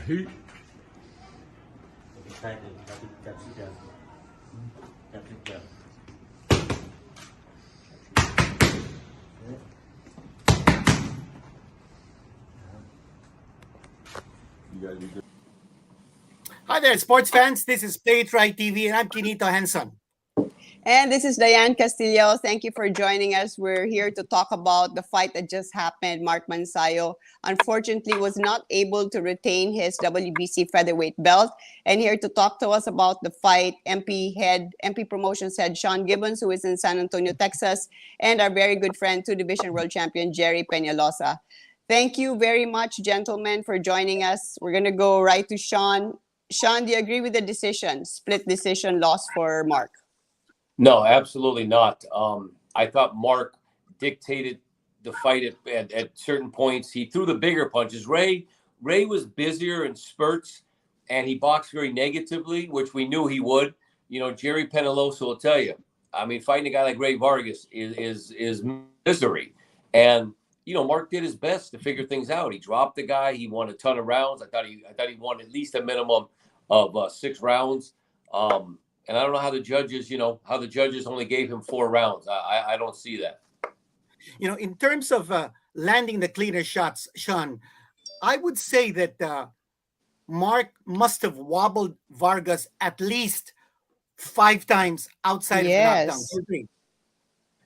Hey. Hi there, sports fans. This is Play It Right TV, and I'm Kinito Henson. And this is Diane Castillo. Thank you for joining us. We're here to talk about the fight that just happened. Mark Magsayo, unfortunately, was not able to retain his WBC featherweight belt. And here to talk to us about the fight, MP Promotions head Sean Gibbons, who is in San Antonio, Texas, and our very good friend, two-division world champion Jerry Peñalosa. Thank you very much, gentlemen, for joining us. We're going to go right to Sean. Sean, do you agree with the decision, split decision loss for Mark? No, absolutely not. I thought Mark dictated the fight at certain points. He threw the bigger punches. Ray was busier in spurts, and he boxed very negatively, which we knew he would. You know, Jerry Peñalosa will tell you. I mean, fighting a guy like Ray Vargas is misery. And you know, Mark did his best to figure things out. He dropped the guy. He won a ton of rounds. I thought he won at least a minimum of 6 rounds. And I don't know how the judges only gave him 4 rounds. I don't see that. You know, in terms of landing the cleaner shots, Sean, I would say that Mark must have wobbled Vargas at least 5 times outside of the knockdown. Do you agree?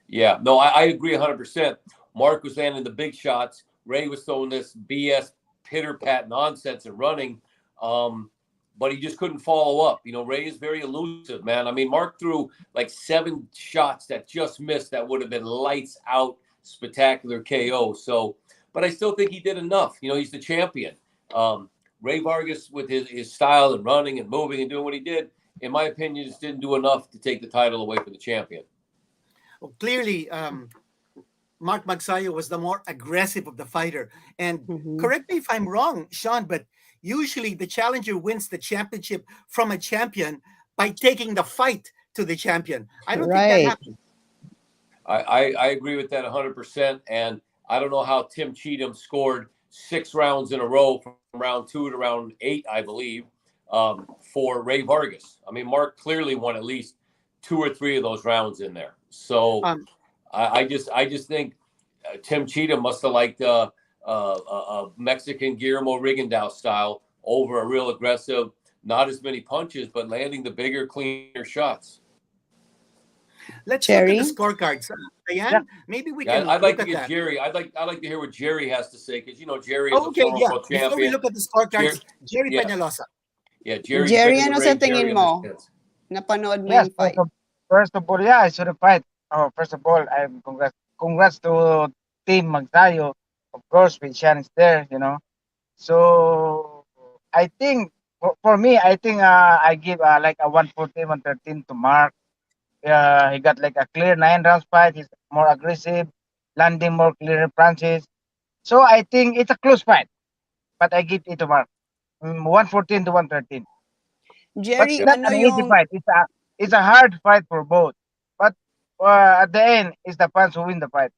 Yeah, no, I agree 100%. Mark was landing the big shots. Ray was throwing this BS pitter-pat nonsense and running. But he just couldn't follow up. You know, Ray is very elusive, man. I mean, Mark threw like 7 shots that just missed that would have been lights out, spectacular KO. So, but I still think he did enough. You know, he's the champion. Ray Vargas, with his style and running and moving and doing what he did, in my opinion, just didn't do enough to take the title away from the champion. Well, clearly, Mark Magsayo was the more aggressive of the fighter. And correct me if I'm wrong, Sean, but usually the challenger wins the championship from a champion by taking the fight to the champion. I don't think that happened. I agree with that 100%. And I don't know how Tim Cheatham scored 6 rounds in a row from round 2 to round 8, I believe, for Ray Vargas. I mean, Mark clearly won at least 2 or 3 of those rounds in there. So I just think Tim Cheatham must have liked a Mexican Guillermo Rigondeaux style over a real aggressive, not as many punches, but landing the bigger, cleaner shots. Let's look at the scorecards. Diane, maybe we can. I'd like to get Jerry. I'd like to hear what Jerry has to say, because you know Jerry is a former world champion. Before we look at the scorecards, Jerry Peñalosa. Yeah, Jerry. Jerry, ano sa tingin mo? Napanood mo yung fight? First of all, I saw the fight. First of all, I'm congrats to Team Magsayo. Of course, with Sean is there, you know. So I think for me, I think I give like a 114, 113 to Mark. He got like a clear 9 rounds fight. He's more aggressive, landing more clear punches. So I think it's a close fight, but I give it to Mark. 114 to 113. Jerry, but it's not an easy fight. It's a hard fight for both. But at the end, it's the fans who win the fight.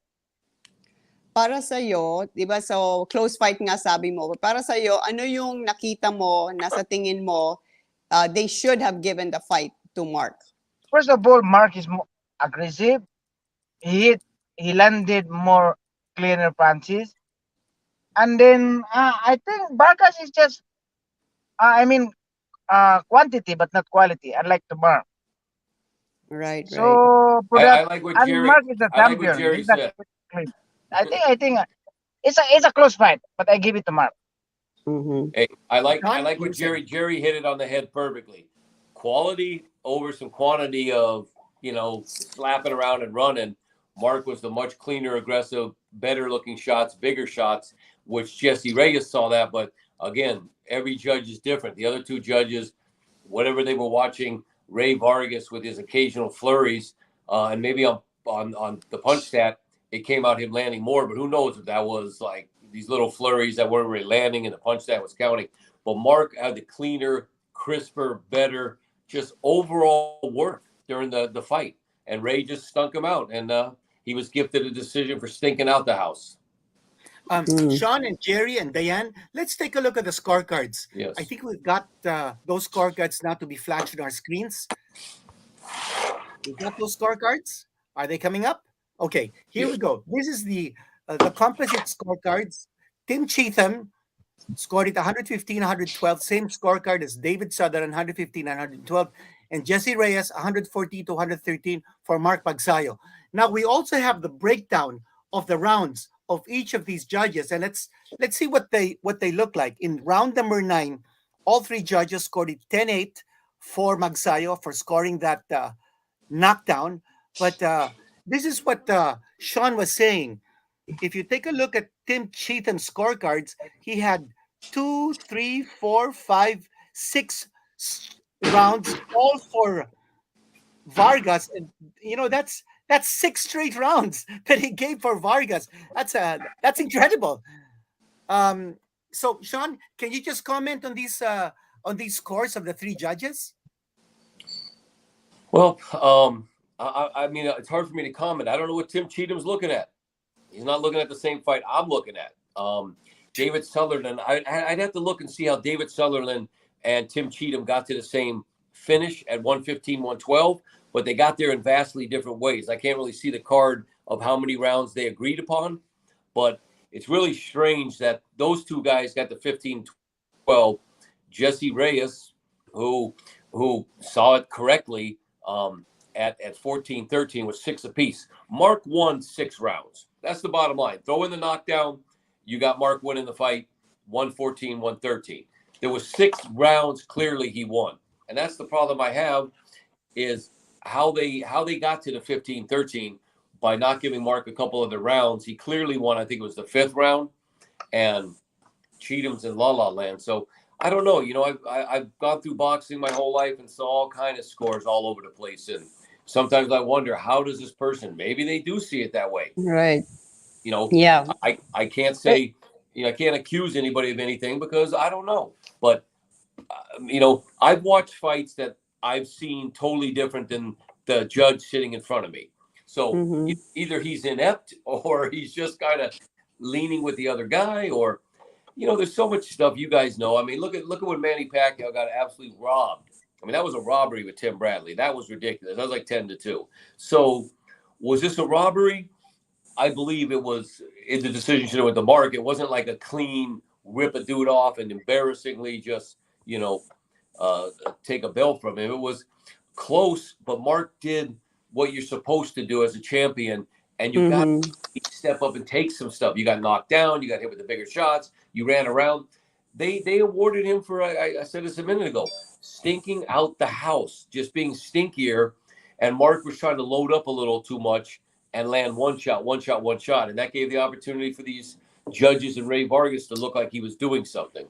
Para sa'yo, di ba, so close fight nga sabi mo, para sa'yo, ano yung nakita mo na sa tingin mo they should have given the fight to Mark? First of all, Mark is more aggressive. He landed more cleaner punches. And then I think Vargas is just, quantity but not quality, unlike the Mark. Right. So for that, I like what Jerry, Mark is the champion. I like what Jerry said. I think it's a close fight, but I give it to Mark. Hey, I like what Jerry hit it on the head perfectly. Quality over some quantity of, you know, slapping around and running. Mark was the much cleaner, aggressive, better looking shots, bigger shots, which Jesse Reyes saw that. But again, every judge is different. The other 2 judges, whatever they were watching, Ray Vargas with his occasional flurries, and maybe on the punch stat, it came out him landing more, but who knows if that was like these little flurries that weren't really landing and the punch stat was counting. But Mark had the cleaner, crisper, better, just overall work during the fight. And Ray just stunk him out. And he was gifted a decision for stinking out the house. Sean and Jerry and Diane, let's take a look at the scorecards. Yes. I think we've got those scorecards now to be flashed on our screens. We've got those scorecards. Are they coming up? Okay, here we go. This is the composite scorecards. Tim Cheatham scored it 115, 112, same scorecard as David Sutherland, 115 and 112, and Jesse Reyes, 114 to 113 for Mark Magsayo. Now we also have the breakdown of the rounds of each of these judges, and let's see what they look like. In round number 9, all 3 judges scored it 10-8 for Magsayo for scoring that knockdown. But this is what Sean was saying. If you take a look at Tim Cheatham's scorecards, he had 2, 3, 4, 5, 6 rounds, all for Vargas, and that's 6 straight rounds that he gave for Vargas. That's incredible. So Sean, can you just comment on these scores of the 3 judges? Well, I mean, it's hard for me to comment. I don't know what Tim Cheatham's looking at. He's not looking at the same fight I'm looking at. David Sutherland, I'd have to look and see how David Sutherland and Tim Cheatham got to the same finish at 115, 112, but they got there in vastly different ways. I can't really see the card of how many rounds they agreed upon, but it's really strange that those 2 guys got the 15-12. Jesse Reyes, who saw it correctly at 14-13, was 6 apiece. Mark won 6 rounds. That's the bottom line. Throw in the knockdown, you got Mark winning the fight, 114, 113. There was 6 rounds clearly he won. And that's the problem I have, is how they got to the 15-13 by not giving Mark a couple of the rounds. He clearly won, I think it was the 5th round, and Cheatham's in la land. So I don't know. I've gone through boxing my whole life and saw all kind of scores all over the place. And sometimes I wonder, how does this person, maybe they do see it that way. Right. Yeah. I can't say, I can't accuse anybody of anything because I don't know. But, I've watched fights that I've seen totally different than the judge sitting in front of me. So either he's inept or he's just kind of leaning with the other guy, or, there's so much stuff you guys know. I mean, look at when Manny Pacquiao got absolutely robbed. I mean, that was a robbery with Tim Bradley. That was ridiculous. That was like 10-2. So was this a robbery? I believe it was. The decision should have went to Mark. It wasn't like a clean rip a dude off and embarrassingly just, take a belt from him. It was close, but Mark did what you're supposed to do as a champion, and you got to step up and take some stuff. You got knocked down. You got hit with the bigger shots. You ran around. They awarded him for, I said this a minute ago, stinking out the house, just being stinkier. And Mark was trying to load up a little too much and land one shot. And that gave the opportunity for these judges and Ray Vargas to look like he was doing something.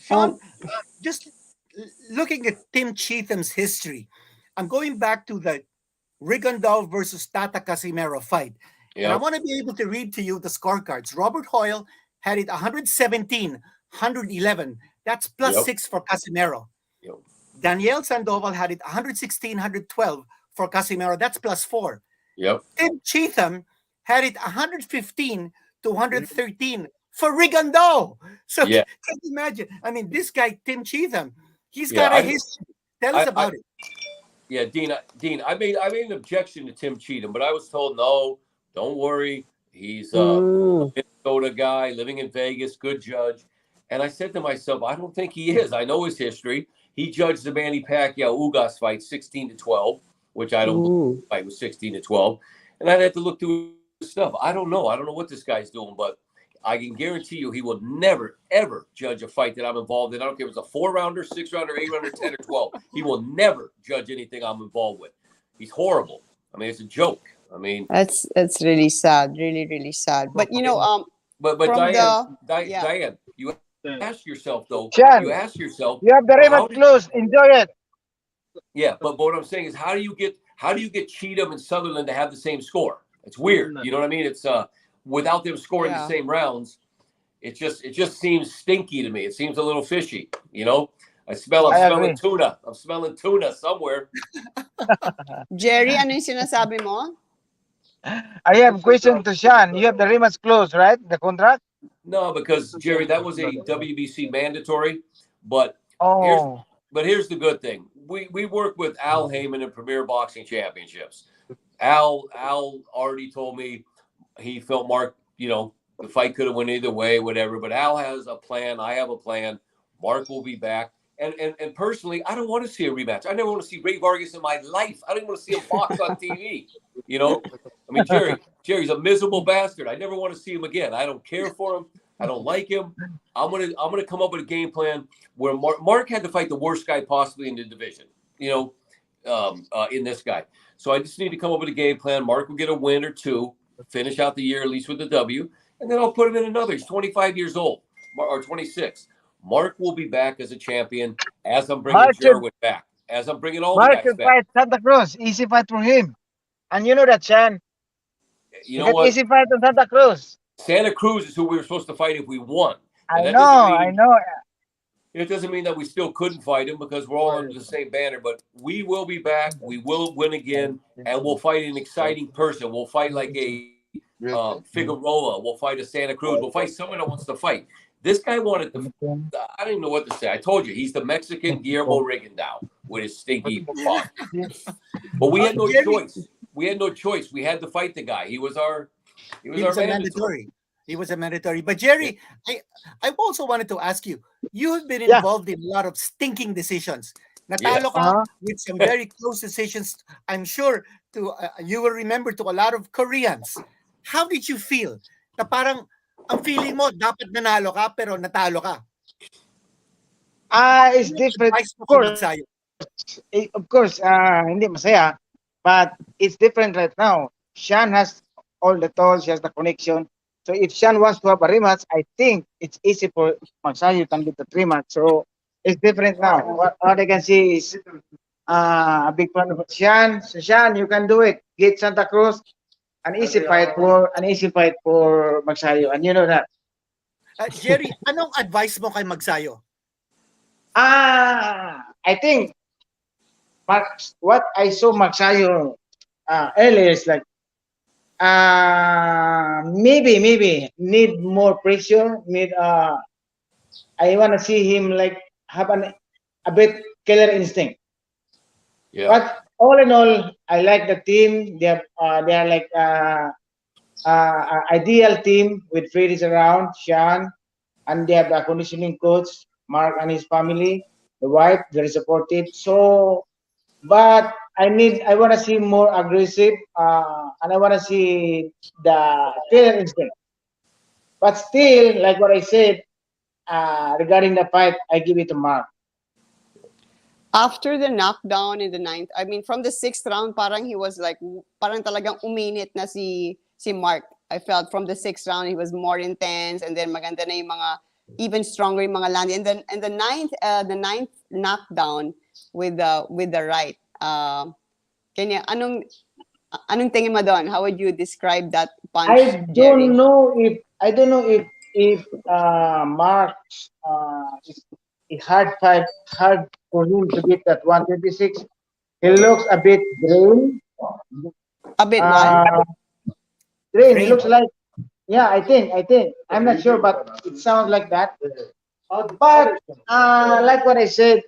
Sean, just looking at Tim Cheatham's history, I'm going back to the Rigondeaux versus Tata Casimero fight. Yep. And I want to be able to read to you the scorecards. Robert Hoyle had it 117, 111. That's plus 6 for Casimero. Yep. Daniel Sandoval had it 116, 112 for Casimero. That's plus 4. Yep. Tim Cheatham had it 115 to 113 for Rigondeaux. So can you imagine? I mean, this guy, Tim Cheatham, he's got a history. Tell us about it. Yeah, Dean, I made an objection to Tim Cheatham, but I was told, no, don't worry. He's a Minnesota guy living in Vegas, good judge. And I said to myself, I don't think he is. I know his history. He judged the Manny Pacquiao-Ugas fight 16-12, which I don't believe the fight was 16-12. And I'd have to look through his stuff. I don't know. I don't know what this guy's doing, but I can guarantee you he will never, ever judge a fight that I'm involved in. I don't care if it's a 4-rounder, 6-rounder, 8-rounder, 10 or 12. He will never judge anything I'm involved with. He's horrible. I mean, it's a joke. I mean, that's really sad, really sad. But but Diane, you ask yourself though. Sean, you ask yourself. You have the remote close. Enjoy it. Yeah, but what I'm saying is, how do you get Cheatham and Sutherland to have the same score? It's weird. You know what I mean? It's without them scoring the same rounds, it just seems stinky to me. It seems a little fishy. I'm smelling tuna. I'm smelling tuna somewhere. Jerry, ano yung sinasabi mo? I have question to Sean. You have the rematch clause, right? The contract. No, because Jerry, that was a WBC mandatory. But here's Oh, here's the good thing. We work with Al Heyman in Premier Boxing Championships. Al already told me he felt Mark, the fight could have went either way, whatever. But Al has a plan. I have a plan. Mark will be back. And personally, I don't want to see a rematch. I never want to see Ray Vargas in my life. I don't want to see him box on TV. I mean, Jerry's a miserable bastard. I never want to see him again. I don't care for him. I don't like him. I'm gonna come up with a game plan where Mark had to fight the worst guy possibly in the division. In this guy. So I just need to come up with a game plan. Mark will get a win or two, finish out the year at least with the W, and then I'll put him in another. He's 25 years old or 26. Mark will be back as a champion as I'm bringing Mark should, Jerwin back, as I'm bringing all the Mark guys should back. fight Santa Cruz. Easy fight for him. And you know that, Sean. You You know get what? easy fight on Santa Cruz. Santa Cruz is who we were supposed to fight if we won. I And that know, doesn't I mean know. it doesn't mean that we still couldn't fight him because we're all under the same banner. But we will be back. We will win again, and we'll fight an exciting person. We'll fight like a Figueroa. We'll fight a Santa Cruz. We'll fight someone that wants to fight. This guy wanted to. I don't even know what to say. I told you he's the Mexican Guillermo Rigondeaux with his stinky butt. But we had no Jerry, choice. We had no choice. We had to fight the guy. He was our he was a mandatory. He was a mandatory. But Jerry, I also wanted to ask you. You have been Yeah. involved in a lot of stinking decisions. Yes. Natalo ka with some very close decisions. I'm sure you will remember to a lot of Koreans. How did you feel? Na parang ang feeling mo dapat nanalo ka pero natalo ka. It's Ano different. advice mo Of kay course, Magsayo? hindi masaya, but it's different right now. Sean has all the tools, he has the connection. So if Sean wants to have a rematch, I think it's easy for Magsayo can get the rematch. So it's different now. What I can see is a big fan of Sean. So Sean, you can do it. Get Santa Cruz, an easy fight for Magsayo, and you know that. Jerry, anong advice mo kay Magsayo? I think what I saw Magsayo earlier is like maybe need more pressure. I want to see him like have a bit killer instinct. Yeah. But all in all, I like the team. They are like ideal team with Freddy's around, Sean, and they have the conditioning coach, Mark and his family, the wife, very supportive. So, but I want to see more aggressive, and I want to see the killer instinct. But still, like what I said regarding the fight, I give it to Mark. After the knockdown in the ninth, I mean, from the sixth round, parang he was like, parang talagang uminit na si Mark. I felt from the sixth round, he was more intense, and then maganda na yung mga, even stronger yung mga landing. And then the ninth knockdown with the right. Kanya, anong tingin mo doon? How would you describe that punch, I Jerry? don't know if Mark's is hard for him to get that 126. He looks a bit drained. A bit what? Drained. He looks like, yeah, I think. I'm not sure, but it sounds like that. But like what I said,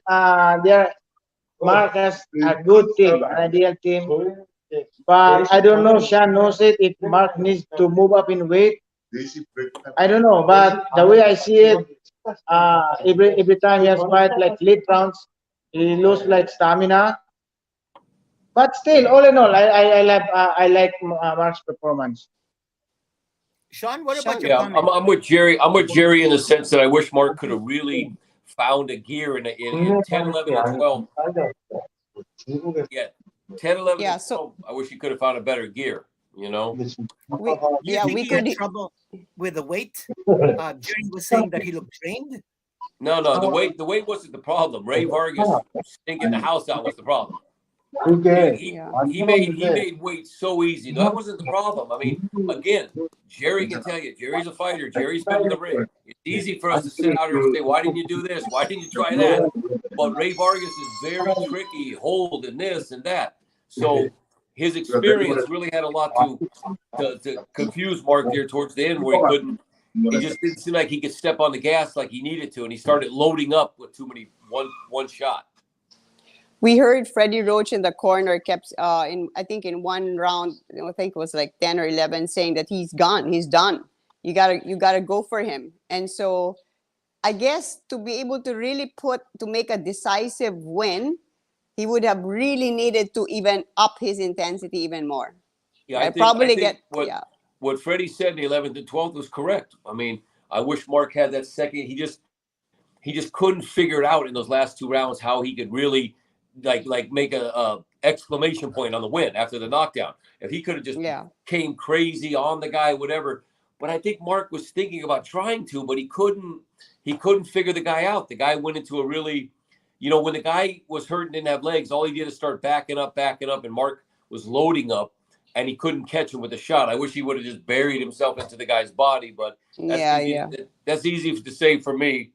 Mark has a good team, an ideal team. But I don't know, Sean knows it, if Mark needs to move up in weight. I don't know, but the way I see it, every time he has fight like late rounds, he loses like stamina. But still, all in all, I like Mark's performance. Sean, what about your Yeah, comment? I'm with Jerry. I'm with Jerry in the sense that I wish Mark could have really found a gear in 10, 11, and 12. Yeah, 10, 11, Yeah, and so 12. I wish he could have found a better gear, we You think we he had could. trouble with the weight? Jerry was saying that he looked drained. No, the weight wasn't the problem. Ray Vargas stinking the house out was the problem. Yeah. He made weight so easy. That wasn't the problem. I mean, again, Jerry can tell you, Jerry's a fighter. Jerry's been in the ring. It's easy for us to sit out here and say, why didn't you do this? Why didn't you try that? But Ray Vargas is very tricky, hold and this and that. So his experience really had a lot to confuse Mark there towards the end, where he couldn't. He just didn't seem like he could step on the gas like he needed to, and he started loading up with too many one shot. We heard Freddie Roach in the corner kept in one round, I think it was like 10 or 11, saying that he's gone, he's done. You gotta go for him. And so I guess to be able to really make a decisive win, he would have really needed to even up his intensity even more. Yeah, right? I think what Freddie said in the 11th and 12th was correct. I mean, I wish Mark had that second. He just couldn't figure it out in those last two rounds how he could really like make a exclamation point on the win after the knockdown. If he could have just came crazy on the guy, whatever. But I think Mark was thinking about trying to, but he couldn't figure the guy out. The guy went into a really, when the guy was hurt and didn't have legs, all he did is start backing up, and Mark was loading up, and he couldn't catch him with a shot. I wish he would have just buried himself into the guy's body, but that's easy to say for me.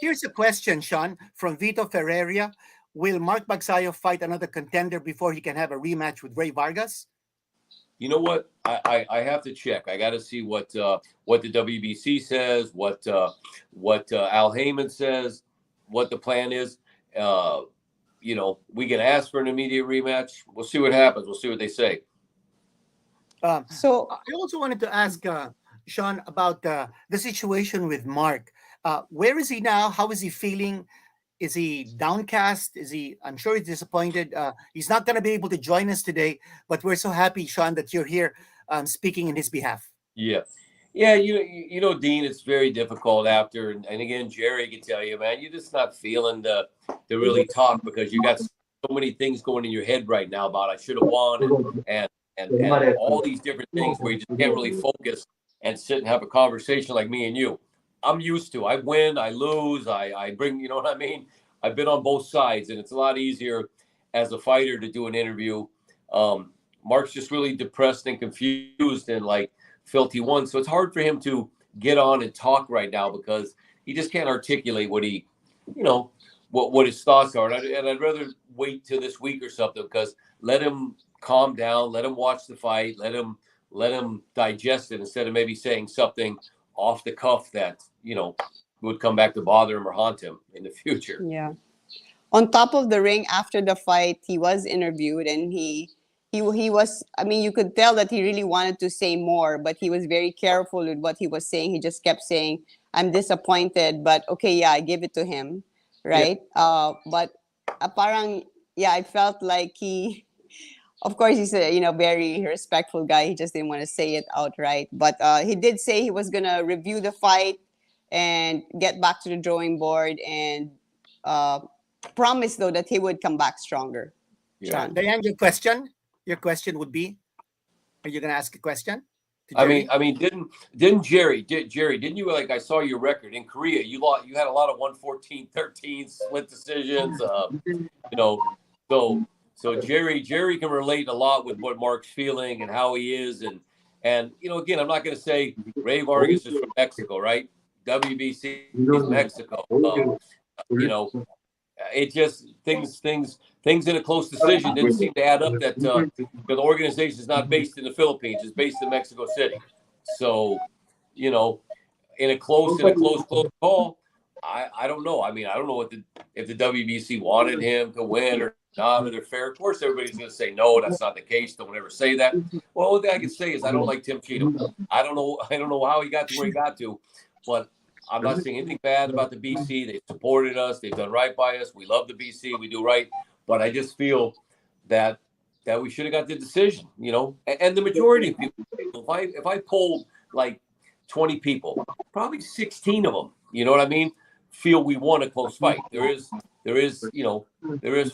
Here's a question, Sean, from Vito Ferreira. Will Mark Magsayo fight another contender before he can have a rematch with Ray Vargas? You know what? I have to check. I got to see what the WBC says, what Al Heyman says, what the plan is. We can ask for an immediate rematch. We'll see what happens. We'll see what they say. So I also wanted to ask Sean about the situation with Mark. Where is he now? How is he feeling? Is he downcast? I'm sure he's disappointed. He's not going to be able to join us today, but we're so happy, Sean, that you're here speaking in his behalf. Yeah. Yeah, Dean, it's very difficult after. And again, Jerry can tell you, man, you're just not feeling to really talk because you got so many things going in your head right now about I should have won and all these different things where you just can't really focus and sit and have a conversation like me and you. I'm used to. I win, I lose, I bring, you know what I mean? I've been on both sides, and it's a lot easier as a fighter to do an interview. Mark's just really depressed and confused and felt he won. So it's hard for him to get on and talk right now because he just can't articulate what he, what his thoughts are. And I'd rather wait till this week or something because let him calm down, let him watch the fight, let him digest it instead of maybe saying something off the cuff that would come back to bother him or haunt him in the future. Yeah. On top of the ring after the fight, he was interviewed and he was, you could tell that he really wanted to say more, but he was very careful with what he was saying. He just kept saying, I'm disappointed, but okay, yeah, I give it to him. Right. Yeah. But I felt like of course, he's a very respectful guy. He just didn't want to say it outright. But he did say he was gonna review the fight and get back to the drawing board and promise though that he would come back stronger. Yeah. Diane, your question would be: are you gonna ask a question? Didn't Jerry? Didn't you I saw your record in Korea? You had a lot of 114-13 split decisions. So Jerry can relate a lot with what Mark's feeling and how he is, and again, I'm not going to say Ray Vargas is from Mexico, right? WBC is Mexico. It just things in a close decision didn't seem to add up. That the organization is not based in the Philippines; it's based in Mexico City. So, in a close call, I don't know. I don't know if the WBC wanted him to win or not, or they're fair. Of course, everybody's going to say no. That's not the case. Don't ever say that. Well, one thing I can say is I don't like Tim Cheatham. I don't know how he got to where he got to, but I'm not saying anything bad about the BC. They supported us. They've done right by us. We love the BC. We do right. But I just feel that we should have got the decision. And the majority of people. If I polled 20 people, probably 16 of them. You know what I mean? Feel we won a close fight. There is 4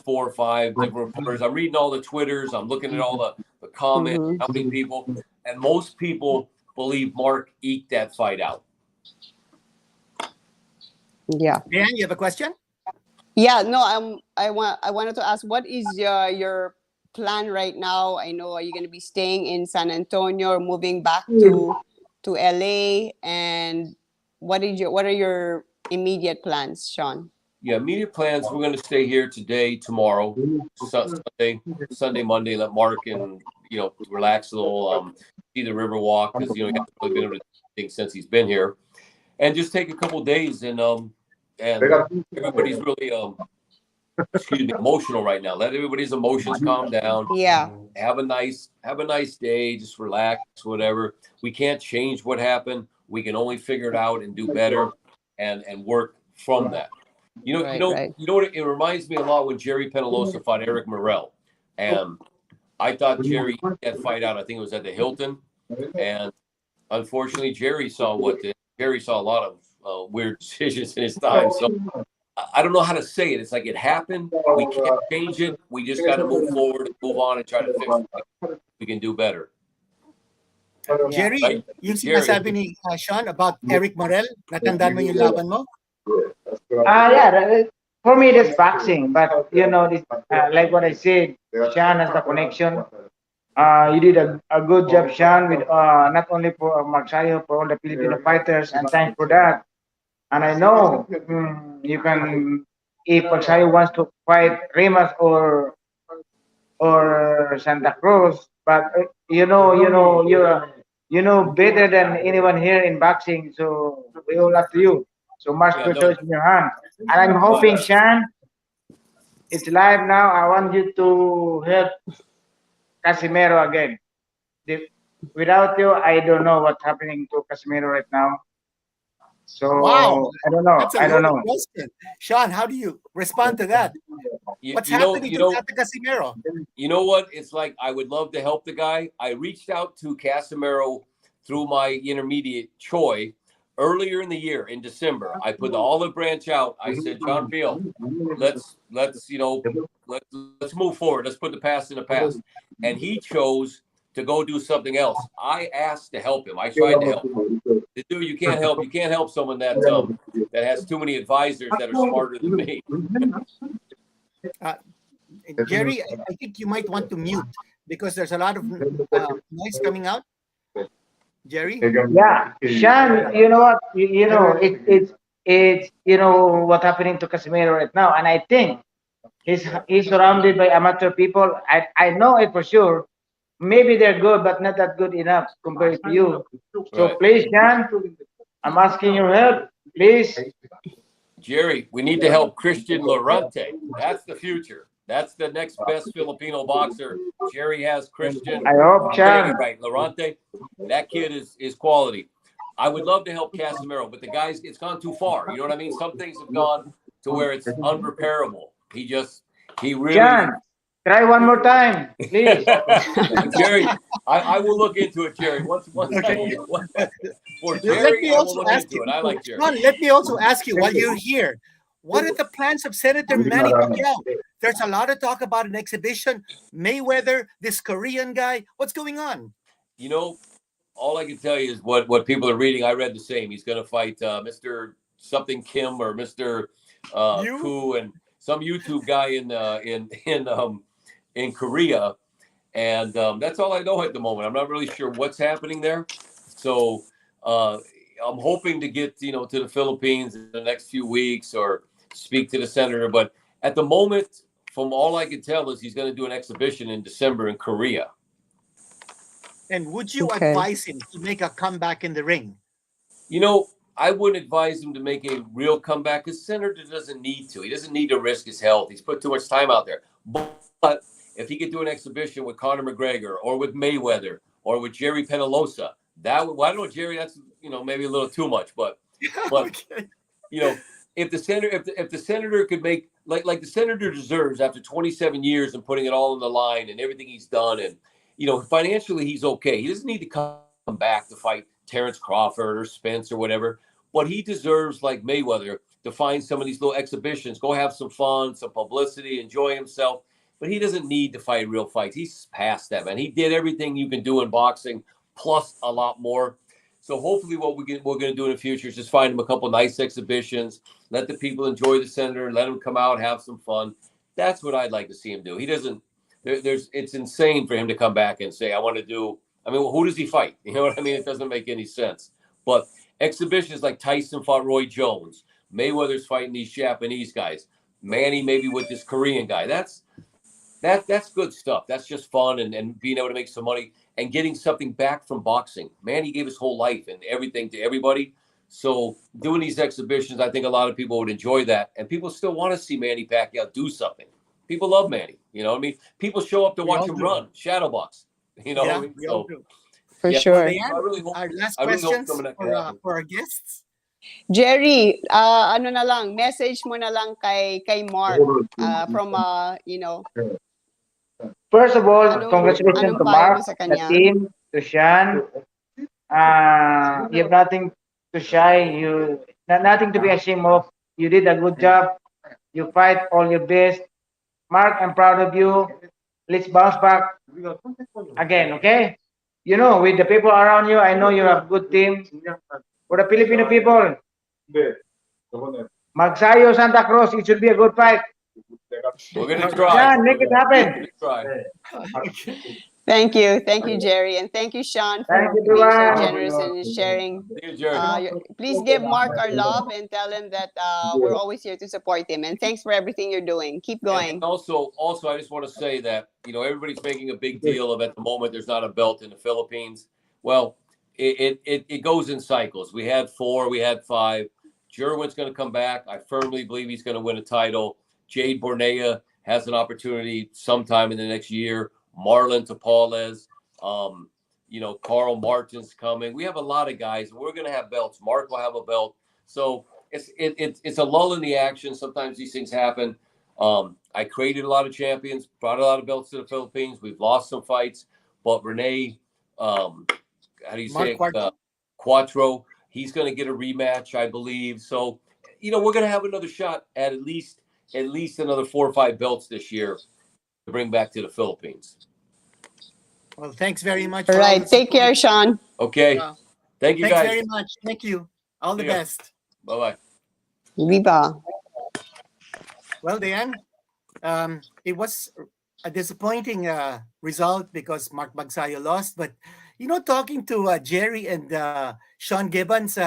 or 5 different reporters. I'm reading all the Twitters. I'm looking at all the comments, how many people, and most people believe Mark eked that fight out. Yeah. Dan, you have a question? Yeah. No. I wanted to ask, what is your plan right now? I know, are you going to be staying in San Antonio or moving back to LA? And what are your immediate plans, Sean? Yeah, immediate plans. We're going to stay here today, tomorrow, Sunday, Monday. Let Mark and relax a little. See the river walk because he hasn't really been able to do anything since he's been here, and just take a couple days and everybody's really emotional right now. Let everybody's emotions calm down. Yeah. Have a nice day. Just relax. Whatever. We can't change what happened. We can only figure it out and do better, and work from that. Right. You know what? It reminds me a lot when Jerry Penalosa fought Eric Morrell, and I thought Jerry that fight out. I think it was at the Hilton, and unfortunately, Jerry saw a lot of weird decisions in his time. So I don't know how to say it. It's like it happened. We can't change it. We just got to move forward, move on, and try to fix it. We can do better. Jerry, Right? yung sinasabi ni Sean about Eric Morel, natandaan mo yung laban mo? For me, that's boxing. But this, like what I said, Sean has the connection. You did a good job, Sean, with not only for Magsayo, for all the Filipino fighters, and thanks for that. And I know you can, if Magsayo wants to fight Rimas or Santa Cruz, but you know better than anyone here in boxing. So we all up to you. So much pressure is in your hand, and I'm hoping, Sean, it's live now. I want you to help Casimero again. Without you, I don't know what's happening to Casimero right now. So Wow, I don't know. that's a I don't loaded know. question. Sean, how do you respond to that? What's happening to Tata Casimero? You know what? It's like I would love to help the guy. I reached out to Casimero through my intermediate Choi earlier in the year in December. I put the olive branch out. I said, John Field, let's move forward. Let's put the past in the past. And he chose to go do something else. I asked to help him. I tried to help him. Dude, you can't help someone that has too many advisors that are smarter than me. Jerry, I think you might want to mute because there's a lot of noise coming out. Jerry? Yeah, Sean, you know what? It's what's happening to Casimiro right now, and I think he's surrounded by amateur people. I know it for sure. Maybe they're good, but not that good enough compared to you. So Right. please, Sean, I'm asking your help, please. Jerry, we need to help Christian Lorente. That's the future. That's the next best Filipino boxer. Jerry has Christian. I hope, Sean. Right, Lorente. That kid is quality. I would love to help Casimiro, but the guy's it's gone too far. You know what I mean? Some things have gone to where it's unrepairable. He really. Sean, try one more time, please. Jerry, I will look into it, Jerry. Once Okay. for Let Jerry, me I will also look ask into you, it. I like Jerry. Sean, let me also ask you while you're here, what are the plans of Senator Manny Pacquiao? There's a lot of talk about an exhibition. Mayweather, this Korean guy. What's going on? All I can tell you is what people are reading. I read the same. He's going to fight Mr. something Kim or Mr. Koo and some YouTube guy in Korea, and that's all I know at the moment. I'm not really sure what's happening there. So I'm hoping to get to the Philippines in the next few weeks or speak to the senator. But at the moment, from all I can tell, is he's going to do an exhibition in December in Korea. And would you advise him to make a comeback in the ring? I wouldn't advise him to make a real comeback because Senator doesn't need to. He doesn't need to risk his health. He's put too much time out there. But if he could do an exhibition with Conor McGregor or with Mayweather or with Jerry Penalosa, I don't know, Jerry, that's maybe a little too much, but Okay. if the senator could make like the senator deserves after 27 years and putting it all on the line and everything he's done, and financially he's okay. He doesn't need to come back to fight Terrence Crawford or Spence or whatever, but he deserves, like Mayweather, to find some of these little exhibitions, go have some fun, some publicity, enjoy himself. But he doesn't need to fight real fights. He's past that, man. He did everything you can do in boxing, plus a lot more. So hopefully what we're going to do in the future is just find him a couple nice exhibitions, let the people enjoy the senator, let him come out, have some fun. That's what I'd like to see him do. He doesn't, it's insane for him to come back and say, I want to do, who does he fight? You know what I mean? It doesn't make any sense. But exhibitions like Tyson fought Roy Jones, Mayweather's fighting these Japanese guys. Manny maybe with this Korean guy. That's good stuff. That's just fun and being able to make some money and getting something back from boxing. Manny gave his whole life and everything to everybody. So doing these exhibitions, I think a lot of people would enjoy that. And people still want to see Manny Pacquiao do something. People love Manny. You know what I mean? People show up to We watch all him do. run, shadow box. You know what I Yeah, mean? we all So do. For yeah, Well, sure. Diane, I really hope our last I really hope questions some of that can happen. for our guests. Jerry, ano na lang, message mo na lang kay Mark from First of all, congratulations anong to payo mo Mark, sa the kanya? team, to Sean. You have nothing to shy. Nothing to be ashamed of. You did a good job. You fight all your best. Mark, I'm proud of you. Let's bounce back again, okay? You know, with the people around you, I know you have good team. For the Filipino people, Magsayo, Santa Cruz, it should be a good fight. We're gonna All try. right. Sean, make it We're happen. gonna try. Okay. Thank you, Jerry, and thank you, Sean, Thank for you, being so everyone. generous and sharing. See you, Jerry. Please give Mark our love and tell him that we're always here to support him. And thanks for everything you're doing. Keep And going. also, I just want to say that everybody's making a big deal of at the moment there's not a belt in the Philippines. Well, it goes in cycles. We had 4, we had 5. Jerwin's going to come back. I firmly believe he's going to win a title. Jade Bornea has an opportunity sometime in the next year. Marlon Tapales, Carl Martin's coming. We have a lot of guys. We're going to have belts. Mark will have a belt. So it's a lull in the action. Sometimes these things happen. I created a lot of champions, brought a lot of belts to the Philippines. We've lost some fights, but Renee, how do you say Mark it? Quattro, he's going to get a rematch, I believe. So, we're going to have another shot at least another 4 or 5 belts this year to bring back to the Philippines. Well, thanks very much. All For all right. the Take support. care, Sean. Okay. Uh, Thank you, Thanks guys. very much. Thank you. All the See ya. best. Bye-bye. Viva. Well, Diane, it was a disappointing result because Mark Magsayo lost. But talking to Jerry and Sean Gibbons,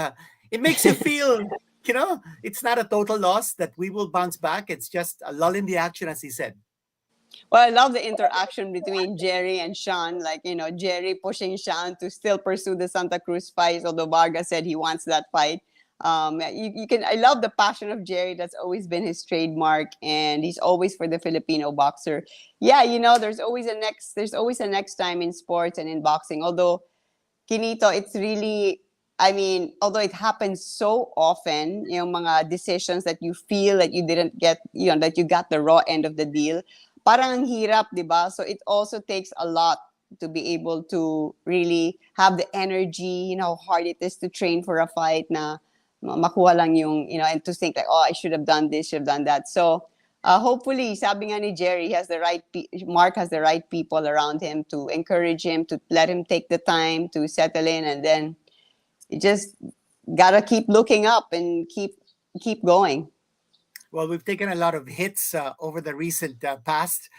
it makes you feel, it's not a total loss that we will bounce back. It's just a lull in the action, as he said. Well, I love the interaction between Jerry and Sean. Like, Jerry pushing Sean to still pursue the Santa Cruz fight, although Vargas said he wants that fight. I love the passion of Jerry. That's always been his trademark, and he's always for the Filipino boxer. Yeah, there's always a next time in sports and in boxing. Although, Kinito, it's really, although it happens so often, mga decisions that you feel that you didn't get, that you got the raw end of the deal. Parang ang hirap, di ba? So it also takes a lot to be able to really have the energy, how hard it is to train for a fight na makuha lang yung, and to think like, oh, I should have done this, should have done that. So hopefully, sabi nga ni Jerry, Mark has the right people around him to encourage him, to let him take the time to settle in, and then you just gotta keep looking up and keep going. Well, we've taken a lot of hits over the recent past.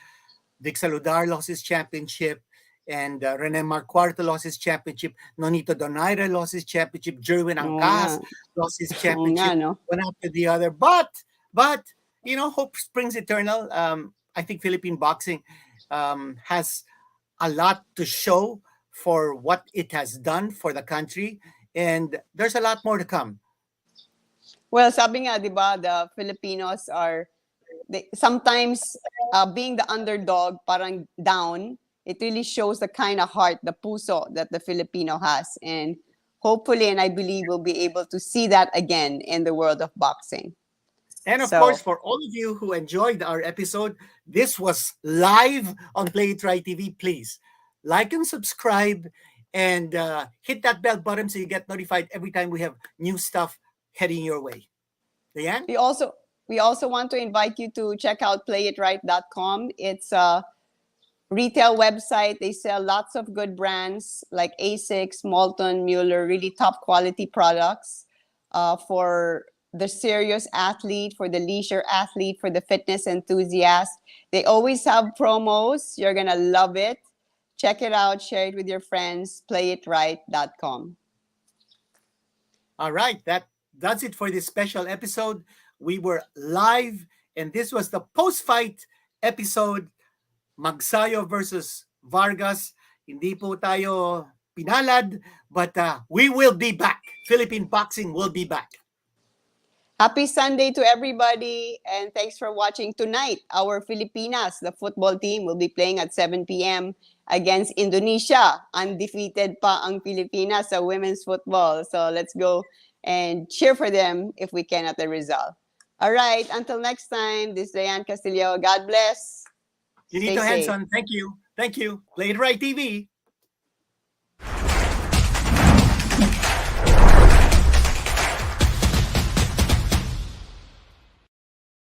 Vic Saludar lost his championship, and Rene Marcuarto lost his championship. Nonito Donaire lost his championship. Jerwin Angkas lost his championship. One after the other. But hope springs eternal. I think Philippine boxing has a lot to show for what it has done for the country, and there's a lot more to come. Well, sabi nga, di ba, the Filipinos sometimes being the underdog, parang down, it really shows the kind of heart, the puso that the Filipino has. And hopefully, and I believe we'll be able to see that again in the world of boxing. And of course, for all of you who enjoyed our episode, this was live on Play It Right TV. Please like and subscribe and hit that bell button so you get notified every time we have new stuff heading your way. Diane? We also want to invite you to check out playitright.com. It's a retail website. They sell lots of good brands like Asics, Molton, Mueller, really top quality products for the serious athlete, for the leisure athlete, for the fitness enthusiast. They always have promos. You're going to love it. Check it out. Share it with your friends. Playitright.com. All right. That that's it for this special episode. We were live, and this was the post-fight episode, Magsayo versus Vargas. Hindi po tayo pinalad, but we will be back. Philippine boxing will be back. Happy Sunday to everybody, and thanks for watching tonight. Our Filipinas, the football team, will be playing at 7 p.m. against Indonesia. Undefeated pa ang Pilipinas sa women's football. So let's go and cheer for them if we can at the result. All right, until next time, this is Diane Castillo. God bless. Junito Stay safe. Henson, thank you. Thank you. Play It Right TV.